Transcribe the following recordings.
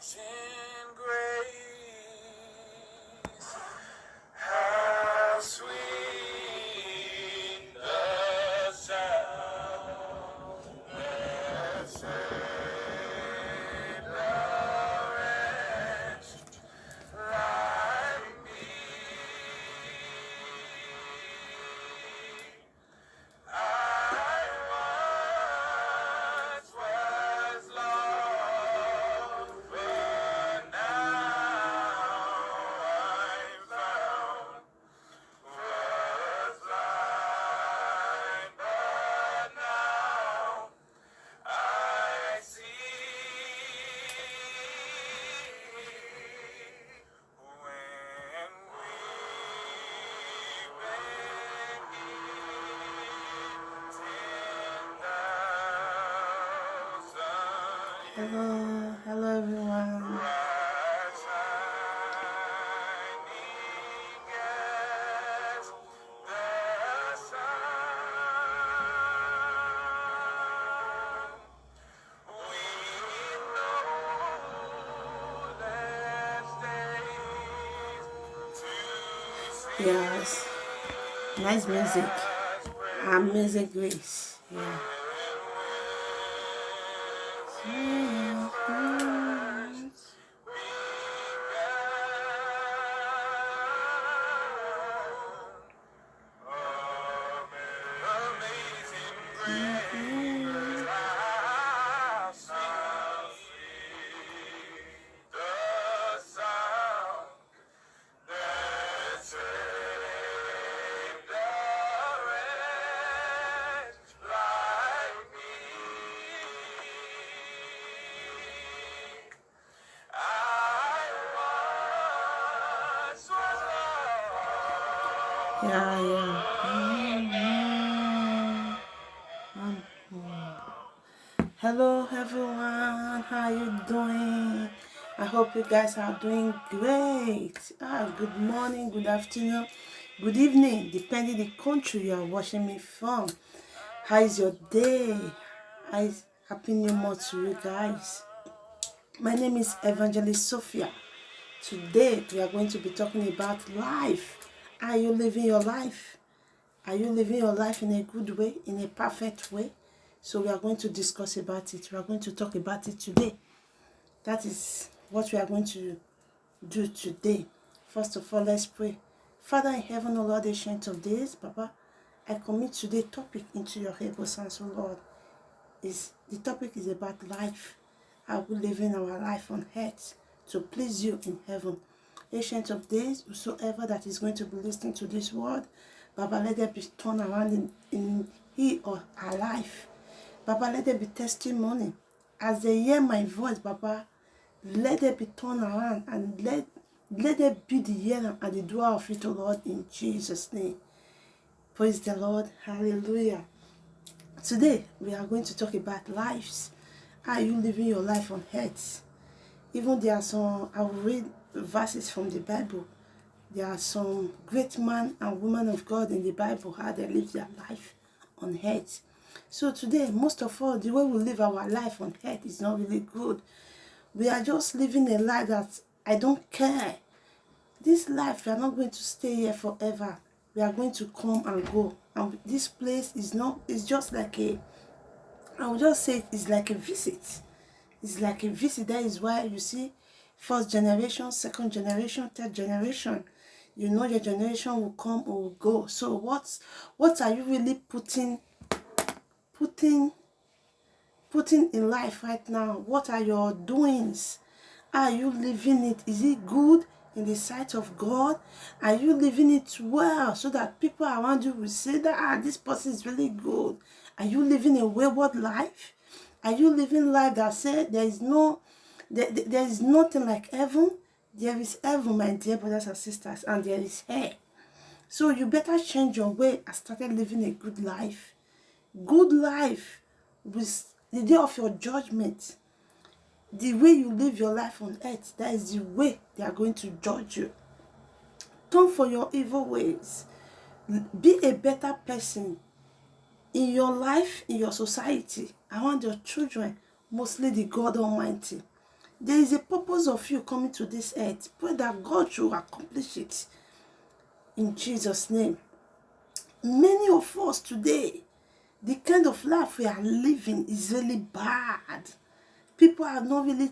In grace, how sweet the sound that saved a wretch like me. I once was lost, but now I'm found. Was blind, but now I see. When hello everyone. Yes, nice music. Amazing grace. Yeah. Yeah. Hello everyone, how you doing? I hope you guys are doing great. Good morning, good afternoon, good evening, depending the country you are watching me from. How is your day? Happy New Month to you guys. My name is Evangelist Sophia. Today we are going to be talking about life. Are you living your life? Are you living your life in a good way, in a perfect way? So we are going to discuss about it. We are going to talk about it today. That is what we are going to do today. First of all, let's pray. Father in heaven, O Lord, ancient of days, Papa, I commit today's topic into your able hands, O Lord. The topic is about life. Are we living our life on earth to please you in heaven? Ancient of days, whosoever that is going to be listening to this word, Baba, let there be turned around in he or her life. Baba, let there be testimony. As they hear my voice, Baba, let there be turned around and let there be the hearer and the doer of it, O Lord, in Jesus' name. Praise the Lord. Hallelujah. Today, we are going to talk about lives. Are you living your life on earth? Even there are some, I will read verses from the Bible. There are some great men and women of God in the Bible, how they live their life on earth. So today, most of all, the way we live our life on earth is not really good. We are just living a life that I don't care. This life, we are not going to stay here forever. We are going to come and go. And this place is just like I would just say it's like a visit. It's like a visit. That is why you see first generation, second generation, third generation. You know your generation will come or will go. So what are you really putting in life right now? What are your doings? Are you living it? Is it good in the sight of God? Are you living it well so that people around you will say that this person is really good? Are you living a wayward life? Are you living life that said there is nothing like heaven? There is heaven, my dear brothers and sisters, and there is hell. So you better change your way and start living a good life. Good life with the day of your judgment. The way you live your life on earth, that is the way they are going to judge you. Turn for your evil ways. Be a better person in your life, in your society, around your children, mostly the God Almighty. There is a purpose of you coming to this earth. Pray that God should accomplish it in Jesus' name. Many of us today, the kind of life we are living is really bad. People are not really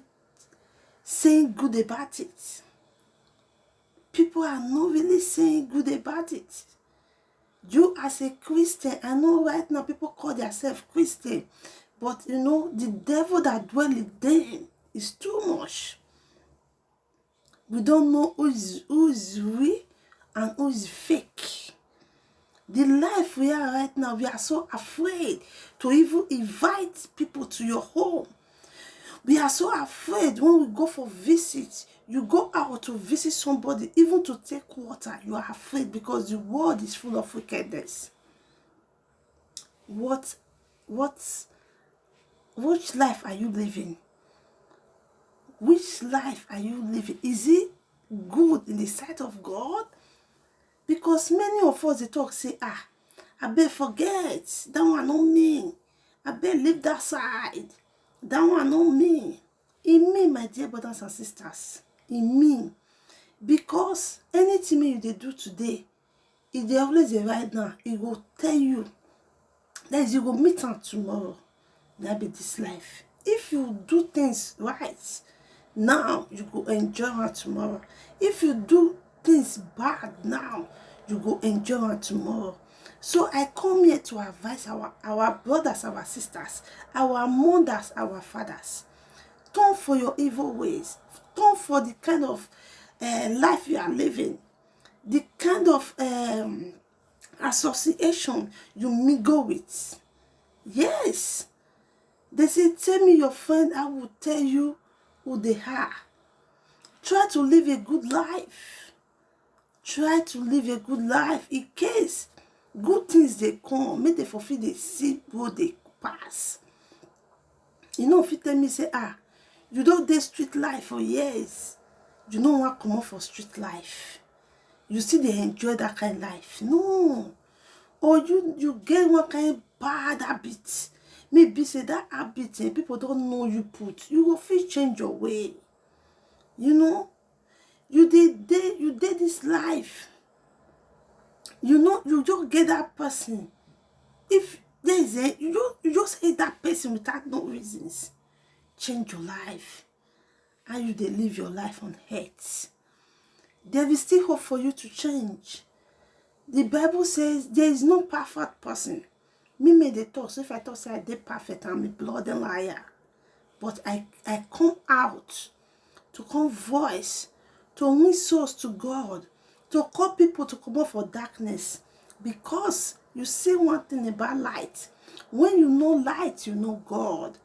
saying good about it. People are not really saying good about it. You as a Christian, I know right now people call themselves Christian, but you know, the devil that dwells in them is too much. We don't know who is real and who is fake. The life we are right now, we are so afraid to even invite people to your home. We are so afraid when we go for visits. You go out to visit somebody, even to take water, you are afraid because the world is full of wickedness. Which life are you living? Which life are you living? Is it good in the sight of God? Because many of us, they talk, say, I better forget, that one not me. I better leave that side. That one not me. In me, my dear brothers and sisters, in me. Because anything you they do today, if they always right now, it will tell you that you will meet them tomorrow. That be this life. If you do things right, now you go enjoy her tomorrow. If you do things bad now, you go enjoy her tomorrow. So I come here to advise our brothers, our sisters, our mothers, our fathers. Turn for your evil ways. Turn for the kind of life you are living. The kind of association you mingle with. Yes. They say, tell me your friend, I will tell you who they are. Try to live a good life. Try to live a good life in case good things they come, make they fulfill the seed where they pass. You know, if you tell me, say, you don't do street life for years. You don't want to come up for street life. You see they enjoy that kind of life. No. Or you get one kind of bad habit. Maybe say that habit people don't know you put. You will feel change your way. You know, you did this life. You know, you just get that person. If there is you just hate that person without no reasons. Change your life. And you they live your life on hate. There is still hope for you to change. The Bible says there is no perfect person. Me made the talk, so if I talk say I did perfect, I'm a bloody liar. But I come out to come voice, to win souls to God, to call people to come out for darkness. Because you see one thing about light. When you know light, you know God.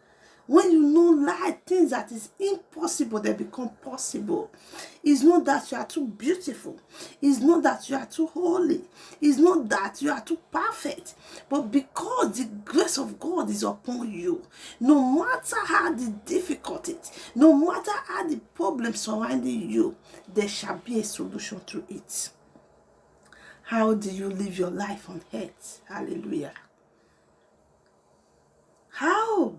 When you know light, things that is impossible, they become possible. It's not that you are too beautiful. It's not that you are too holy. It's not that you are too perfect. But because the grace of God is upon you, no matter how the difficulties, no matter how the problems surrounding you, there shall be a solution to it. How do you live your life on earth? Hallelujah. How?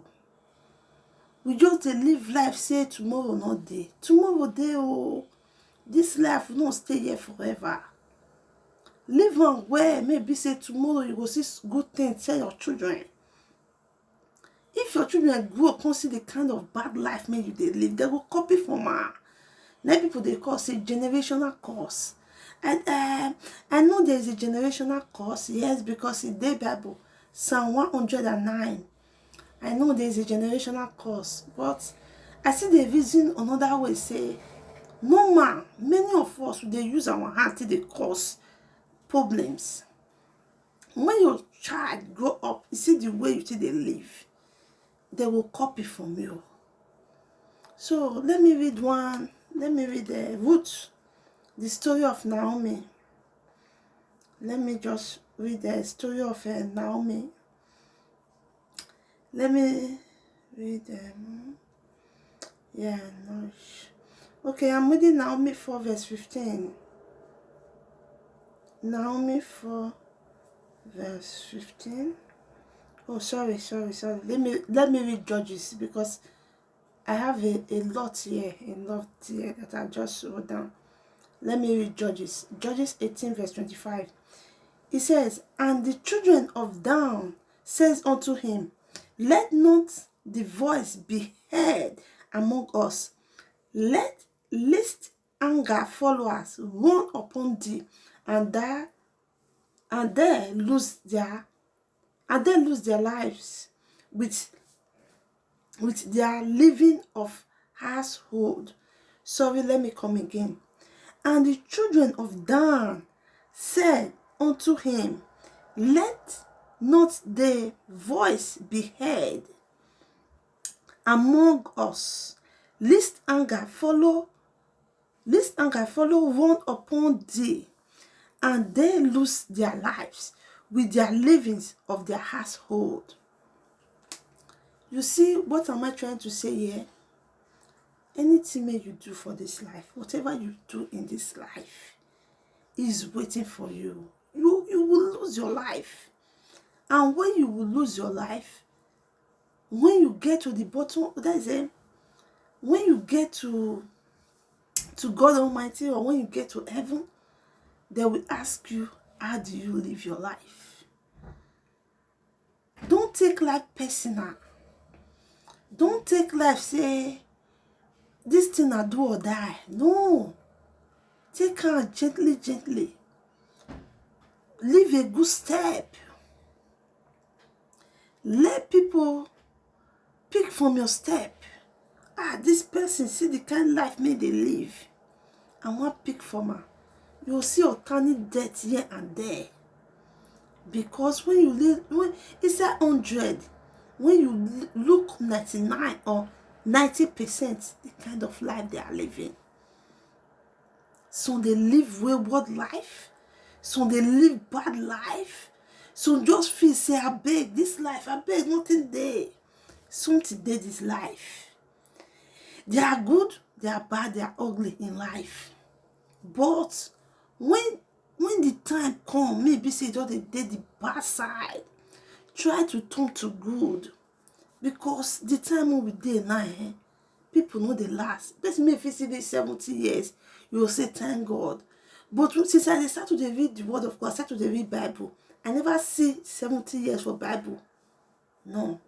We just live life, say tomorrow not day. Tomorrow day, oh, this life will not stay here forever. Live on where maybe say tomorrow you go see good things, tell your children. If your children grow up, can't see the kind of bad life maybe they live, they will copy from her. Now people they call say generational curse. And I know there is a generational curse, yes, because in the Bible, Psalm 109. I know there is a generational curse, but I see the reason another way say, no man, many of us, they use our hand to cause problems. When your child grow up, you see the way you see they live, they will copy from you. So let me read Ruth, the story of Naomi. Let me just read the story of Naomi. Let me read them. Yeah, no. Okay, I'm reading Naomi 4 verse 15. Naomi 4 verse 15. Oh, sorry. Let me read Judges, because I have a lot here, that I just wrote down. Let me read Judges. Judges 18 verse 25. It says, and the children of Dan says unto him, let not the voice be heard among us, lest anger follow us, run upon thee, and they lose their lives with their living of household. Sorry, let me come again. And the children of Dan said unto him, let not the voice be heard among us, lest anger follow run upon thee, and they lose their lives with their livings of their household. You see, what am I trying to say here? Anything you do for this life, whatever you do in this life, is waiting for you. You will lose your life. And when you will lose your life, when you get to the bottom, that is it, when you get to God Almighty, or when you get to heaven, they will ask you, how do you live your life? Don't take life personal. Don't take life, say, this thing I do or die. No. Take her gently, gently. Leave a good step. Let people pick from your step. This person, see the kind of life may they live. I want pick from her. You'll see alternate death here and there. Because when you live, when it's 100, when you look 99 or 90%, the kind of life they are living. Some they live wayward life. Some they live bad life. Some just feel, say, I beg this life, I beg nothing there. Something there this life. They are good, they are bad, they are ugly in life. But when the time come, maybe say just they did the bad side, try to turn to good. Because the time when we did now, people know the last. Let's me if you see this 70 years, you will say thank God. But since I start to read the word of God, I start to read Bible, I never see 70 years for Bible. No.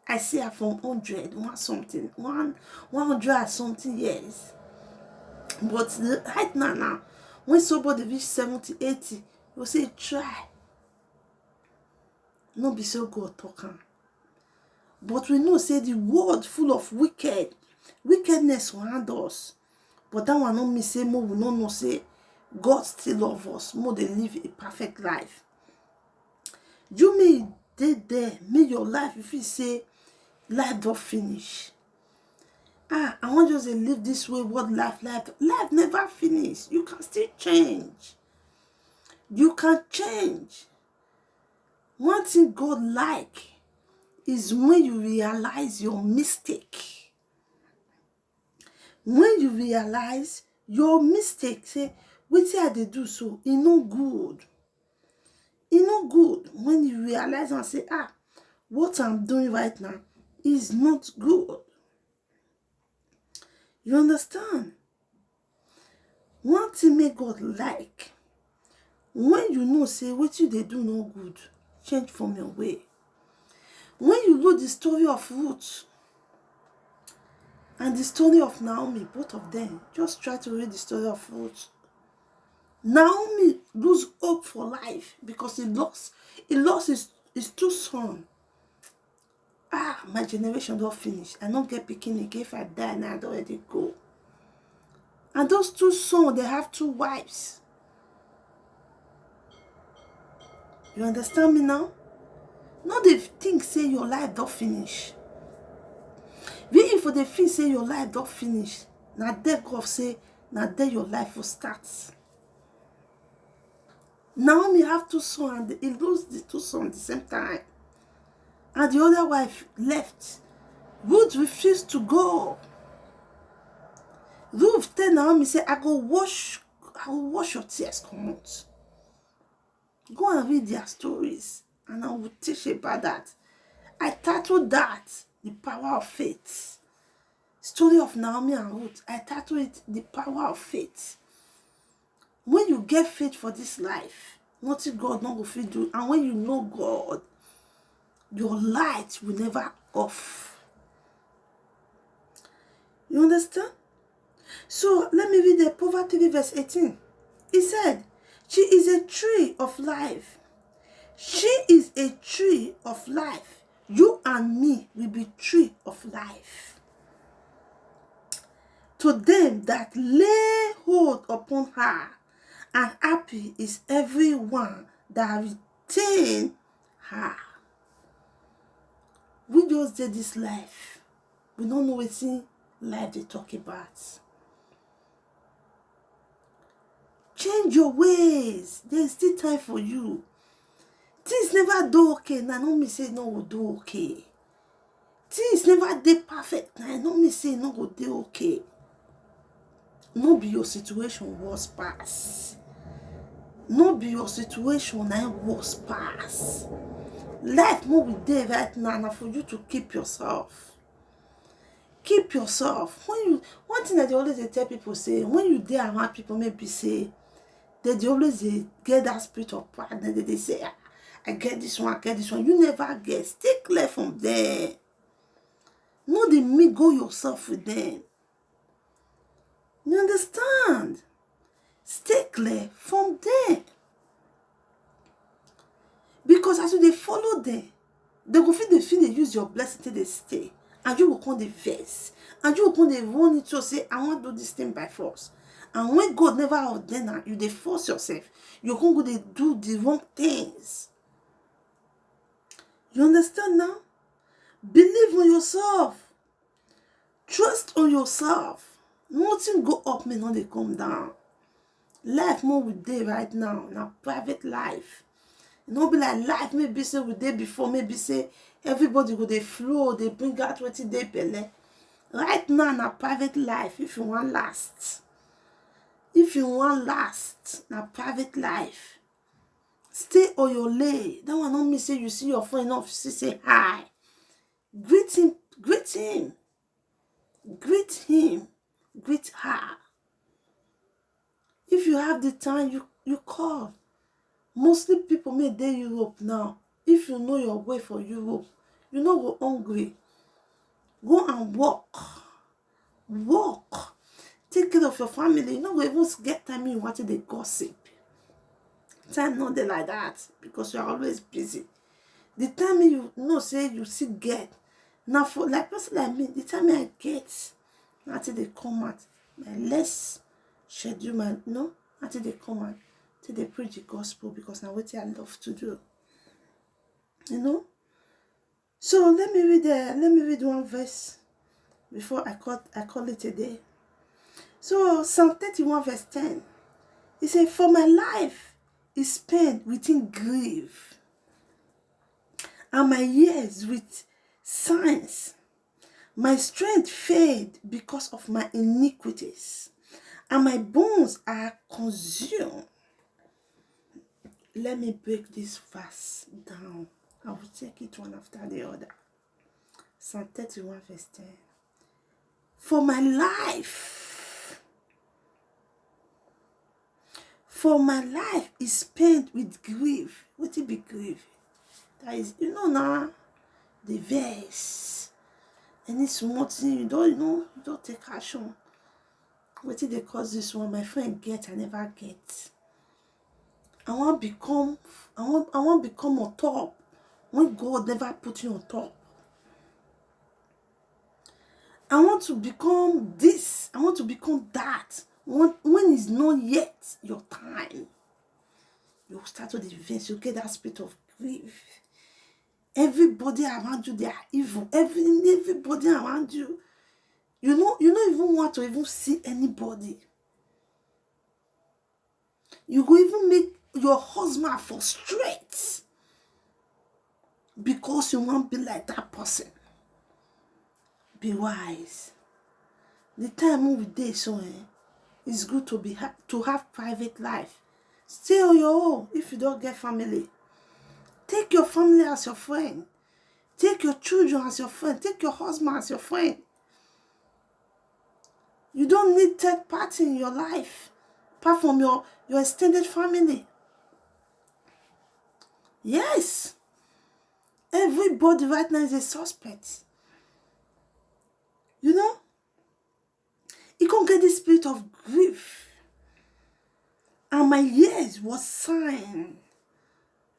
I see her from 100 and something years. But right now, when somebody reach 70, 80, you say try. No be so God talking. But we know, say, the world full of wickedness around us. But that one not me say, more we not know, say, God still love us. More they live a perfect life. You may there, may your life, if you say, life don't finish. I want you to live this way. What life never finish. You can still change. You can change. One thing God like is when you realize your mistake. When you realize your mistake, say, what I they do so, it no good. It no good. When you realize and say, what I'm doing right now is not good. You understand? One thing make God like, when you know, say, what you they do no good, change from your way. When you know the story of Ruth and the story of Naomi, both of them, just try to read the story of Ruth. Naomi lose hope for life because he lost his two sons. My generation don't finish. I don't get picking again. If I die now, I already go. And those two sons, they have two wives. You understand me now? Not the thing say your life don't finish. Even for the thing say your life don't finish, now there God say, now there your life will start. Naomi have two sons and he lose the two sons at the same time. And the other wife left. Ruth refused to go. Ruth tell Naomi, say, I will wash your tears, come out. Go and read their stories and I will teach you about that. I titled that, The Power of Faith. Story of Naomi and Ruth. I titled it The Power of Faith. When you get faith for this life, nothing God not go fit do. And when you know God, your light will never off. You understand? So let me read the Proverbs 3 verse 18. He said, she is a tree of life. She is a tree of life. You and me will be tree of life. To them that lay hold upon her, and happy is everyone that retain her. We just did this life. We don't know what's in life they talk about. Change your ways. There's still time for you. Things never do okay. Now no me say no will do okay. Things never dey perfect. Now no me say no go dey okay. No be your situation worse pass. No be your situation now worse pass. Life no be there right now for you to keep yourself. Keep yourself. One thing that they always tell people say, when you dey around people, maybe say they always get that spirit of pride, and they say, I get this one, I get this one. You never get. Stay clear from them. No, they mingle yourself with them. You understand? Stay clear from them. Because as they follow them, they go feel they use your blessing till they stay. And you will come the verse. And you will come the run into say, I want to do this thing by force. And when God never ordained you, they force yourself. You can't go they do the wrong things. You understand now? Believe on yourself. Trust on yourself. Nothing go up, may not they come down. Life more with day right now. Now private life. No be like life maybe say with day before, maybe say everybody go they flow, they bring out what they belle. Right now na private life if you want last. If you want last, na private life. Stay on your lane. That one not mean say you see your friend enough, say hi. Greet him, greet him. Greet him, greet her. If you have the time, you call. Mostly people may dey Europe now. If you know your way for Europe, you no go hungry. Go and walk. Walk. Take care of your family. You no go even get time you want to dey gossip. Time not dey like that because you are always busy. The time you know say you still get. Now for like person like me, the time I get, until they come out, my less schedule my no, until they come out. Till they preach the gospel because now what I love to do. You know? So let me read one verse before I call it a day. So Psalm 31 verse 10. It says, for my life is spent within grief, and my years with signs. My strength fade because of my iniquities, and my bones are consumed. Let me break this verse down. I will take it one after the other. Psalm 31 verse 10. For my life is spent with grief. What it be grief? That is, you know now, the verse. Any small thing you don't take action. What did they cause this one? My friend get, I never get. I want to become on top when God never put you on top. I want to become this. I want to become that. When it's not yet your time, you start to advance. You get that spirit of grief. Everybody around you, they are evil. Everybody around you, you don't even want to even see anybody. You go even make your husband frustrate because you want to be like that person. Be wise. The time we dey so it's good to have private life. Stay on your own if you don't get family. Take your family as your friend. Take your children as your friend. Take your husband as your friend. You don't need third party in your life, apart from your extended family. Yes. Everybody right now is a suspect. You know? You can't get the spirit of grief. And my years was signed.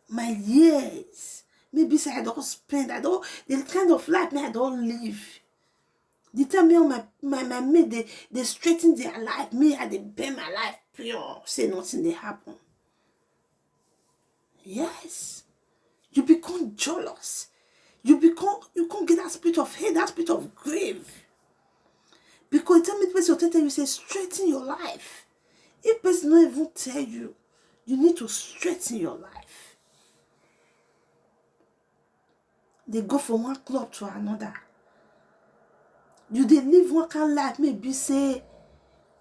My years. Maybe say I don't spend, the kind of life me I don't live. The time me on my mate, they straighten their life. Me, I they bend my life pure. Say nothing they happen. Yes. You become jealous. You can't get that spirit of hate, that spirit of grief. Because tell me the person will tell you, say, straighten your life. If person don't even tell you, you need to straighten your life. They go from one club to another. You they live one kind of life, maybe say,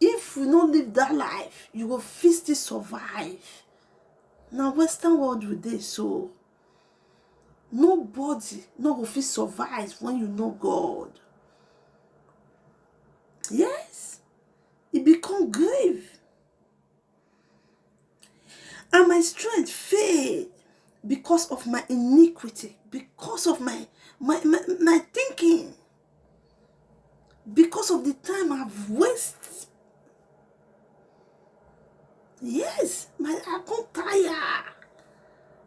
if you don't live that life, you will still survive. Now, Western world with this, so nobody will survive when you know God. Yes, it become grief. And my strength failed because of my iniquity, because of my thinking, because of the time I've wasted. Yes, I got tired.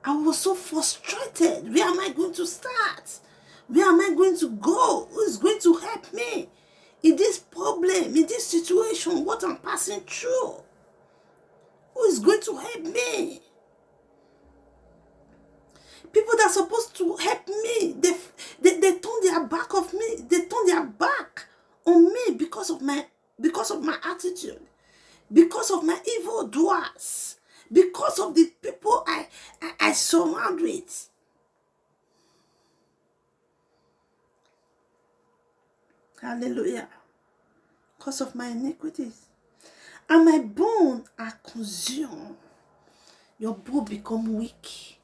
I was so frustrated. Where am I going to start? Where am I going to go? Who is going to help me in this problem, in this situation, what I'm passing through? Who is going to help me? People that are supposed to help me, they turn their back of me. They turn their back on me because of my attitude, because of my evil doers, because of the people I surround with. Hallelujah. Because of my iniquities. And my bones are consumed. Your bone become weak.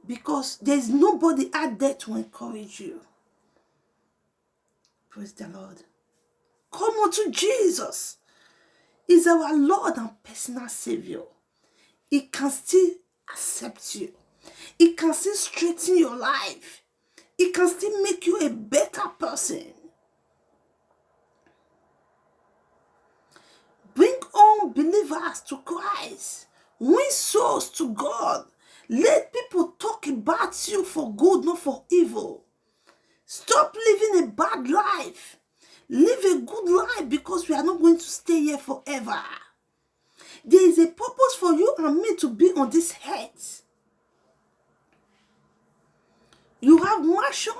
Because there's nobody out there to encourage you. Praise the Lord. Come unto Jesus. He's our Lord and personal Savior. He can still accept you. He can still straighten your life. He can still make you a better person. Bring on believers to Christ. Win souls to God. Let people talk about you for good, not for evil. Stop living a bad life. Live a good life, because we are not going to stay here forever. There is a purpose for you and me to be on this earth. You have mansion,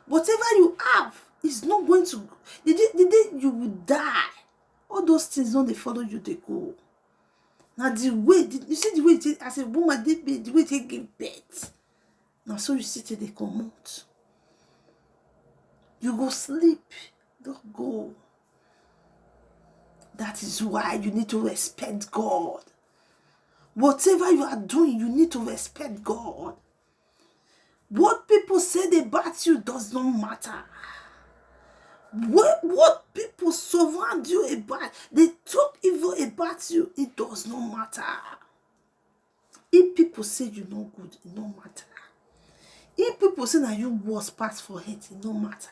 whatever you have is not going to. The day you will die, all those things don't they follow you, they go. Now the way, you see the way it is, as a woman, the way they give birth. Now so you see they come out. You go sleep, don't go. That is why you need to respect God. Whatever you are doing, you need to respect God. What people say about you does not matter. What people surround you about, they talk evil about you, it does not matter. If people say you're not good, it don't matter. If people say that you was pass for it, it don't matter.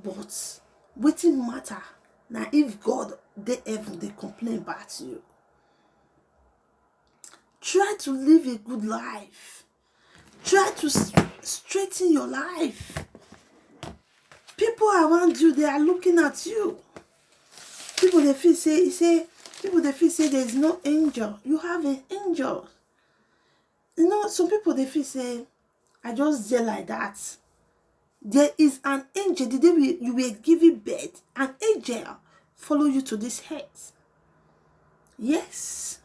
But what it matter? Now if God, they complain about you. Try to live a good life. Try to straighten your life. People around you, they are looking at you. People they feel say there is no angel. You have an angel. You know, some people they feel say, I just say like that. There is an angel. The day you were giving birth, an angel follow you to this earth. Yes.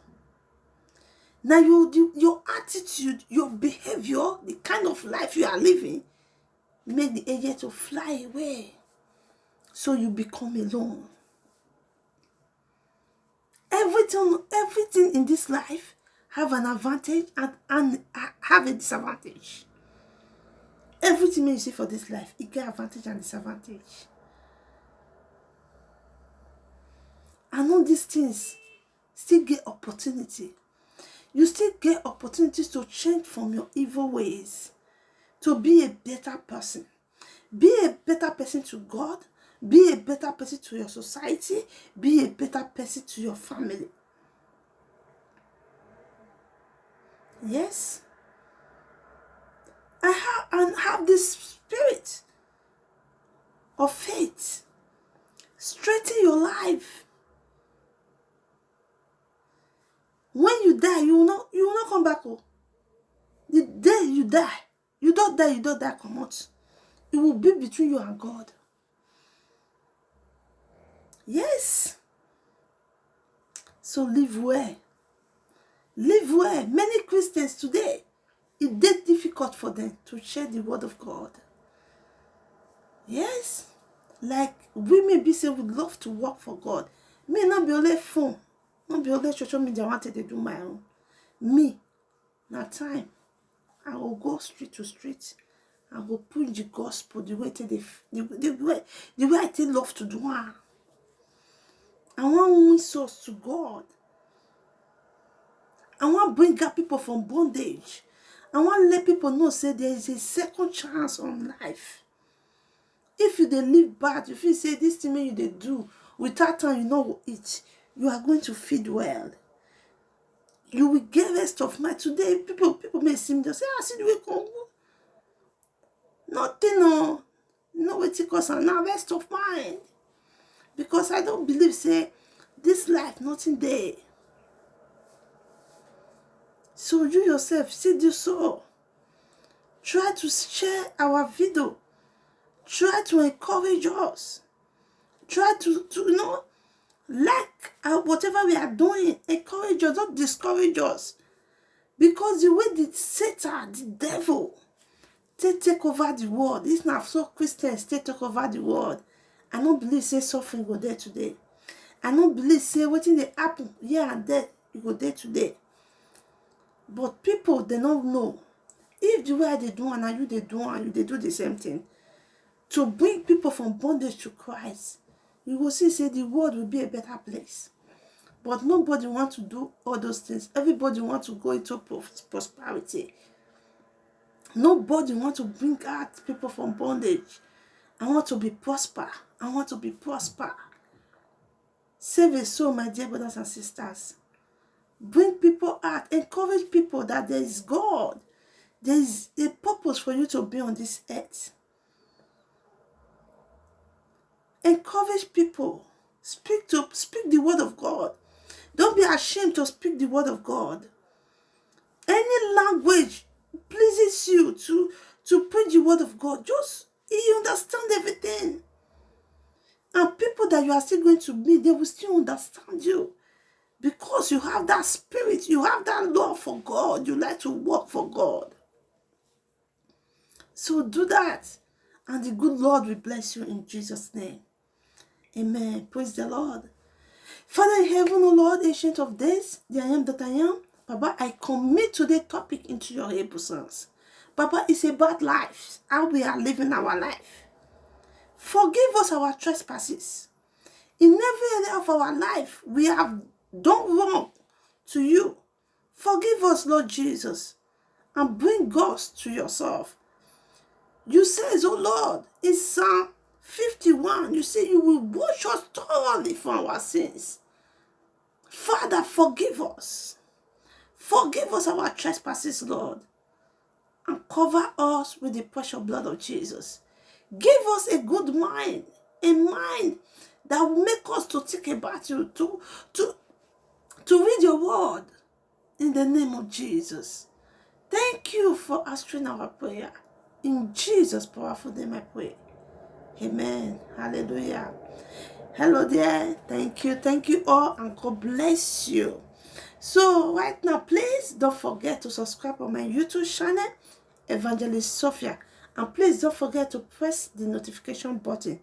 Now your attitude, your behavior, the kind of life you are living, make the angel to fly away. So you become alone. Everything in this life have an advantage and have a disadvantage. Everything you see for this life, it get advantage and disadvantage. and all these things still get opportunity. You still get opportunities to change from your evil ways, to be a better person. Be a better person to God. Be a better person to your society. Be a better person to your family. Yes. I have this spirit of faith. Straighten your life. When you die, you will not come back. Oh. The day you die, you don't die, come out. It will be between you and God. Yes. So live well. Live well. Many Christians today, it's difficult for them to share the word of God. Yes. Like we may be say we love to work for God. Me not be only phone. Not be only social media wanted to do my own. Me, na time. I will go street to street. I will preach the gospel the way the way I take love to do it. I want win souls to God. I want bring up people from bondage. I want let people know say there is a second chance on life. If you dey live bad, if you say this thing you dey do without time you know it, you are going to feed well. You will get rest of mind. Today, people may seem to say, see the way come. Nothing, no. No way to cause now rest of mind. Because I don't believe, say, this life, nothing there. So you yourself, see this so. Try to share our video. Try to encourage us. Try to like whatever we are doing, encourage us, don't discourage us. Because the way the Satan, the devil, they take over the world. It's not so Christians, they take over the world. I don't believe say suffering go there today. I don't believe say what in the happen here and there, you go there today. But people, they don't know. If the way they do and you they do the same thing. To bring people from bondage to Christ, you will see say the world will be a better place. But nobody wants to do all those things. Everybody wants to go into prosperity. Nobody wants to bring out people from bondage. I want to be prosper. I want to be prosper. Save a soul, my dear brothers and sisters. Bring people out. Encourage people that there is God. There is a purpose for you to be on this earth. Encourage people. Speak the word of God. Don't be ashamed to speak the word of God. Any language pleases you to preach the word of God. Just you understand everything. And people that you are still going to meet, they will still understand you. Because you have that spirit, you have that love for God. You like to work for God. So do that. And the good Lord will bless you in Jesus' name. Amen. Praise the Lord. Father in heaven, O Lord, ancient of days, the I am that I am. Papa, I commit today's topic into your able hands. Papa, it's about life, how we are living our life. Forgive us our trespasses. In every area of our life, we have done wrong to you. Forgive us, Lord Jesus, and bring us to yourself. You says, oh Lord, in Psalm 51, you say you will wash us thoroughly from our sins. Father, forgive us. Forgive us our trespasses, Lord, and cover us with the precious blood of Jesus. Give us a good mind, a mind that will make us to think about you, to read your word in the name of Jesus. Thank you for answering our prayer. In Jesus' powerful name I pray. Amen. Hallelujah. Hello there. Thank you all, and God bless you. So right now, please don't forget to subscribe on my YouTube channel, Evangelist Sophia, and please don't forget to press the notification button.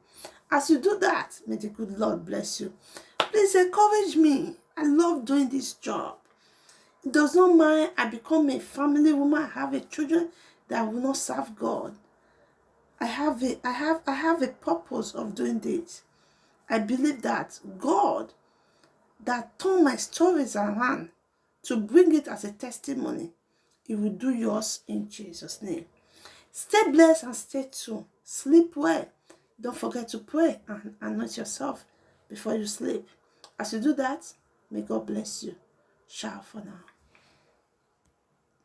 As you do that, may the good Lord bless you. Please encourage me. I love doing this job. It does not mind I become a family woman. I have a children that will not serve God. I have a purpose of doing this. I believe that God that turn my stories around to bring it as a testimony. He will do yours in Jesus' name. Stay blessed and stay tuned. Sleep well. Don't forget to pray and anoint yourself before you sleep. As you do that, may God bless you. Ciao for now.